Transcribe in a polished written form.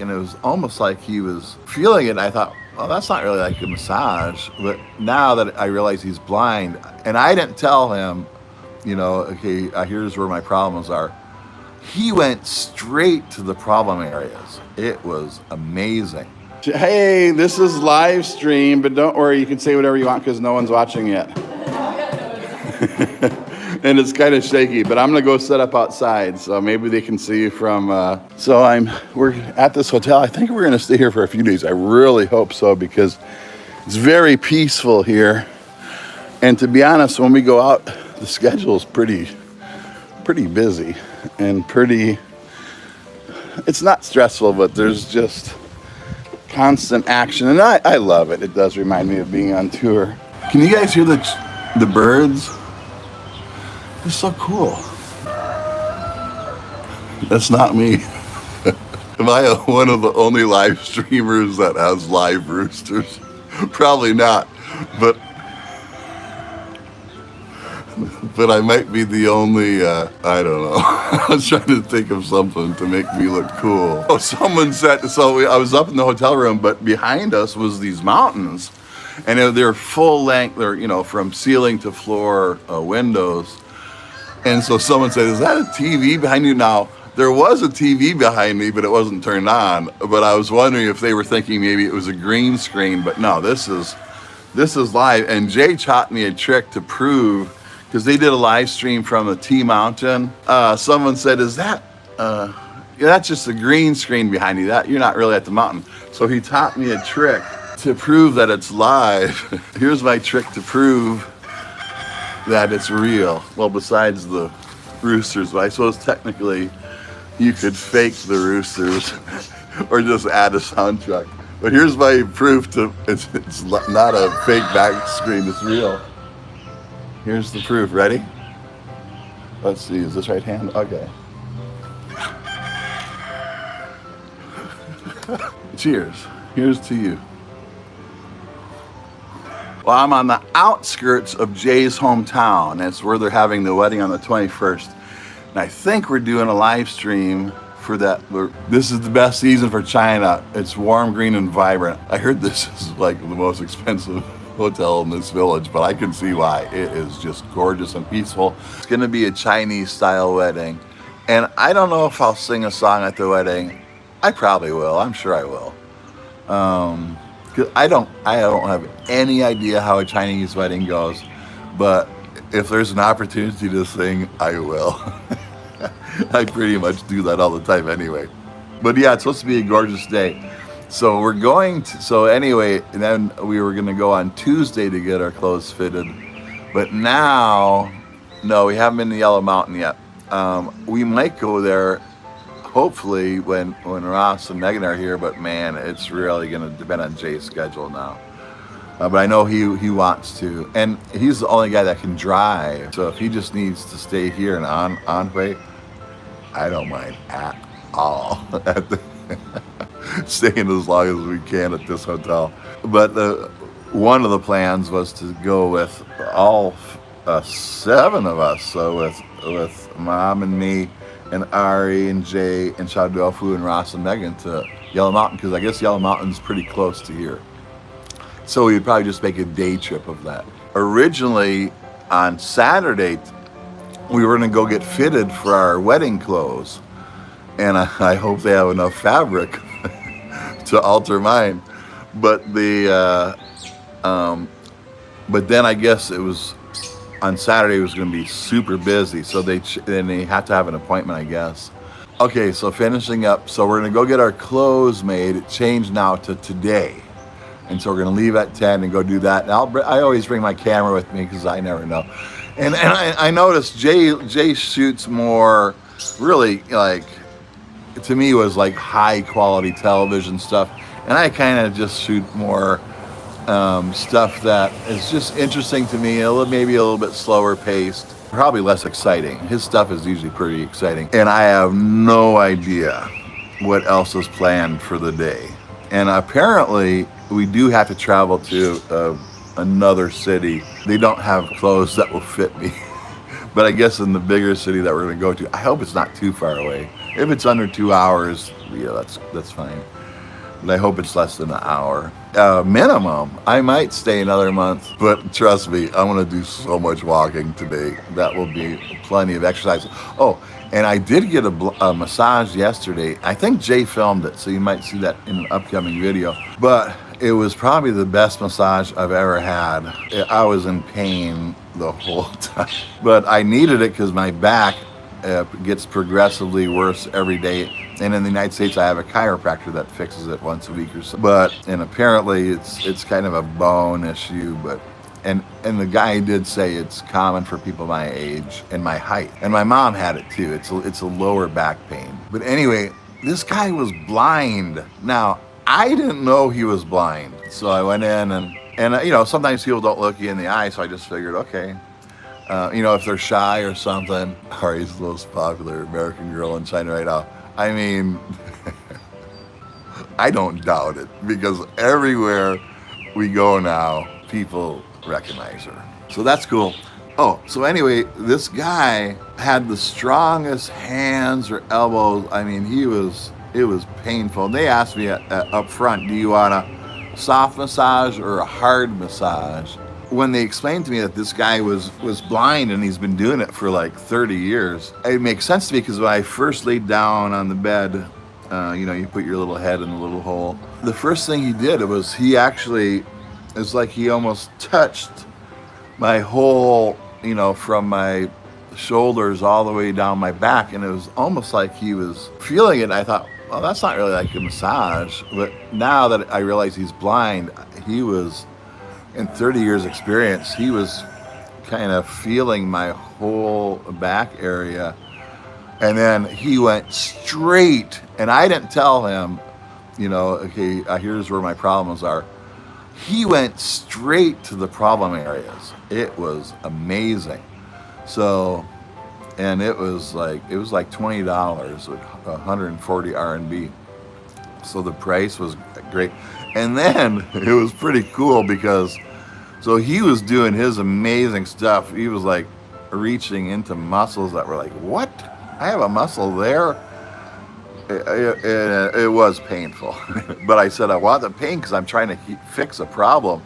and it was almost like he was feeling it. And I thought, well, that's not really like a massage. But now that I realize he's blind, and I didn't tell him, okay, here's where my problems are. He went straight to the problem areas. It was amazing. Hey, this is live stream, but don't worry, you can say whatever you want because no one's watching yet. And it's kind of shaky, but I'm gonna go set up outside so maybe they can see you from, we're at this hotel. I think we're gonna stay here for a few days. I really hope so because it's very peaceful here. And to be honest, when we go out, the schedule is pretty busy and it's not stressful, but there's just constant action. And I love it. It does remind me of being on tour. Can you guys hear the birds? They're so cool. That's not me. Am I one of the only live streamers that has live roosters? Probably not, but I might be the only, I don't know. I was trying to think of something to make me look cool. Oh, someone said, I was up in the hotel room, but behind us was these mountains, and they're full length, they're, from ceiling to floor windows. And so someone said, is that a TV behind you? Now, there was a TV behind me, but it wasn't turned on. But I was wondering if they were thinking maybe it was a green screen, but no, this is live. And Jay taught me a trick to prove, because they did a live stream from the T Mountain. Someone said, is that, that's just a green screen behind you. That you're not really at the mountain. So he taught me a trick to prove that it's live. Here's my trick to prove that it's real. Well, besides the roosters, but I suppose technically you could fake the roosters or just add a soundtrack. But here's my proof it's not a fake back screen, it's real. Here's the proof. Ready? Let's see, is this right hand? Okay. Cheers. Here's to you. Well, I'm on the outskirts of Jay's hometown. That's where they're having the wedding on the 21st. And I think we're doing a live stream for that. This is the best season for China. It's warm, green, and vibrant. I heard this is like the most expensive hotel in this village, but I can see why. It is just gorgeous and peaceful. It's gonna be a Chinese style wedding. And I don't know if I'll sing a song at the wedding. I probably will, I'm sure I will. Cause I don't have any idea how a Chinese wedding goes, but if there's an opportunity to sing, I will. I pretty much do that all the time anyway. But yeah, it's supposed to be a gorgeous day. So we're going to, and then we were gonna go on Tuesday to get our clothes fitted. But now, no, we haven't been to Yellow Mountain yet. We might go there hopefully when Ross and Megan are here, but man, it's really gonna depend on Jay's schedule now. But I know he wants to, and he's the only guy that can drive. So if he just needs to stay here in Anhui, I don't mind at all. Staying as long as we can at this hotel. But one of the plans was to go with all 7 of us. So with Mom and me, and Ari and Jay and Xiaoduofu and Ross and Megan to Yellow Mountain, because I guess Yellow Mountain's pretty close to here. So we'd probably just make a day trip of that. Originally, on Saturday, we were gonna go get fitted for our wedding clothes. And I hope they have enough fabric to alter mine. But but then I guess it was, on Saturday it was going to be super busy, so then they had to have an appointment, I guess. Okay, so finishing up, so we're going to go get our clothes made. It changed now to today, and so we're going to leave at 10 and go do that. And I always bring my camera with me because I never know. And I noticed Jay shoots more, really, like, to me was like high quality television stuff, and I kind of just shoot more stuff that is just interesting to me, maybe a little bit slower paced, probably less exciting. His stuff is usually pretty exciting, and I have no idea what else is planned for the day. And apparently we do have to travel to another city. They don't have clothes that will fit me. But I guess in the bigger city that we're gonna go to, I hope it's not too far away. If it's under 2 hours, yeah, that's fine. But I hope it's less than an hour. Minimum. I might stay another month, but trust me, I'm gonna do so much walking today. That will be plenty of exercise. Oh, and I did get a massage yesterday. I think Jay filmed it, so you might see that in an upcoming video. But it was probably the best massage I've ever had. I was in pain the whole time, but I needed it because my back gets progressively worse every day. And in the United States, I have a chiropractor that fixes it once a week or so. And apparently it's kind of a bone issue, and the guy did say it's common for people my age and my height. And my mom had it too. It's a lower back pain. But anyway, this guy was blind. Now, I didn't know he was blind. So I went in and sometimes people don't look you in the eye, so I just figured, okay. If they're shy or something. Ari's the most popular American girl in China right now. I mean, I don't doubt it, because everywhere we go now, people recognize her. So that's cool. Oh, so anyway, this guy had the strongest hands or elbows. I mean, it was painful. And they asked me up front, do you want a soft massage or a hard massage? When they explained to me that this guy was blind and he's been doing it for like 30 years, it makes sense to me, because when I first laid down on the bed, you put your little head in the little hole. The first thing he did was it's like he almost touched my whole, from my shoulders all the way down my back. And it was almost like he was feeling it. And I thought, well, that's not really like a massage. But now that I realize he's blind, in 30 years experience, he was kind of feeling my whole back area. And then he went straight, and I didn't tell him, okay, here's where my problems are. He went straight to the problem areas. It was amazing. So, and it was like $20 with 140 RMB. So the price was great. And then it was pretty cool, because so he was doing his amazing stuff. He was like reaching into muscles that were like, what? I have a muscle there? It was painful. But I said, I want the pain because I'm trying to fix a problem.